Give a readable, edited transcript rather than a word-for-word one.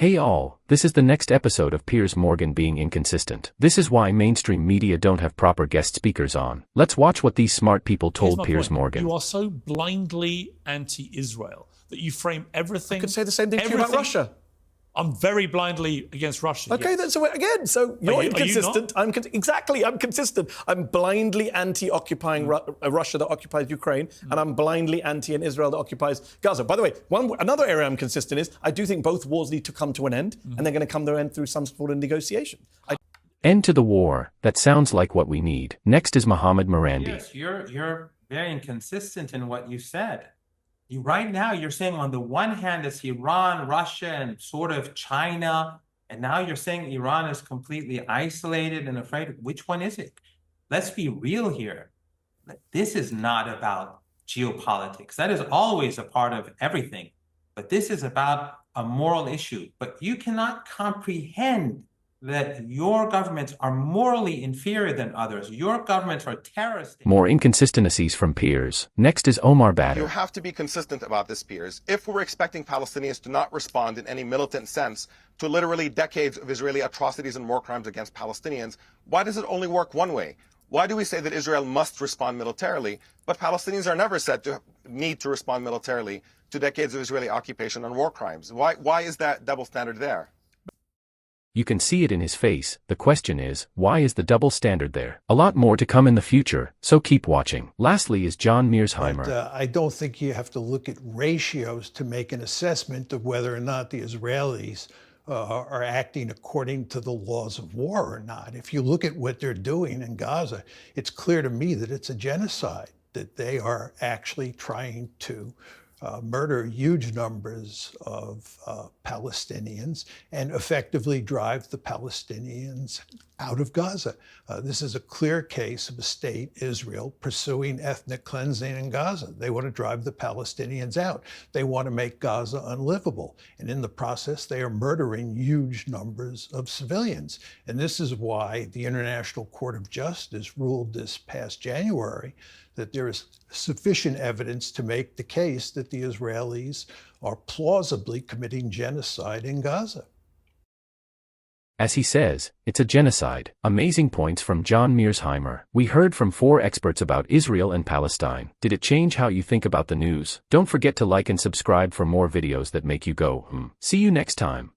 Hey all, this is the next episode of Piers Morgan being inconsistent. This is why mainstream media don't have proper guest speakers on. Let's watch what these smart people told Piers Morgan. You are so blindly anti-Israel that you frame everything... I could say the same thing to you about Russia. I'm very blindly against Russia. Okay, yes. So again, so you're inconsistent. I'm consistent. I'm blindly anti-occupying Russia that occupies Ukraine, and I'm blindly anti an Israel that occupies Gaza. By the way, another area I'm consistent is I do think both wars need to come to an end, and they're going to come to an end through some sort of negotiation. End to the war. That sounds like what we need. Next is Mohammad Marandi. Yes, you're very inconsistent in what you said. Right now, you're saying on the one hand, it's Iran, Russia, and sort of China. And now you're saying Iran is completely isolated and afraid. Which one is it? Let's be real here. This is not about geopolitics. That is always a part of everything. But this is about a moral issue. But you cannot comprehend that your governments are morally inferior than others. Your governments are terrorist. More inconsistencies from Piers. Next is Omar Baddar. You have to be consistent about this, Piers. If we're expecting Palestinians to not respond in any militant sense to literally decades of Israeli atrocities and war crimes against Palestinians, why does it only work one way? Why do we say that Israel must respond militarily, but Palestinians are never said to need to respond militarily to decades of Israeli occupation and war crimes? Why is that double standard there? You can see it in his face. The question is, why is the double standard there? A lot more to come in the future, so keep watching. Lastly is John Mearsheimer. I don't think you have to look at ratios to make an assessment of whether or not the Israelis are acting according to the laws of war or not. If you look at what they're doing in Gaza, it's clear to me that it's a genocide, that they are actually trying to murder huge numbers of Palestinians and effectively drive the Palestinians out of Gaza. This is a clear case of a state, Israel, pursuing ethnic cleansing in Gaza. They want to drive the Palestinians out. They want to make Gaza unlivable. And in the process, they are murdering huge numbers of civilians. And this is why the International Court of Justice ruled this past January that there is sufficient evidence to make the case that the Israelis are plausibly committing genocide in Gaza. As he says, it's a genocide. Amazing points from John Mearsheimer. We heard from 4 experts about Israel and Palestine. Did it change how you think about the news? Don't forget to like and subscribe for more videos that make you go, See you next time.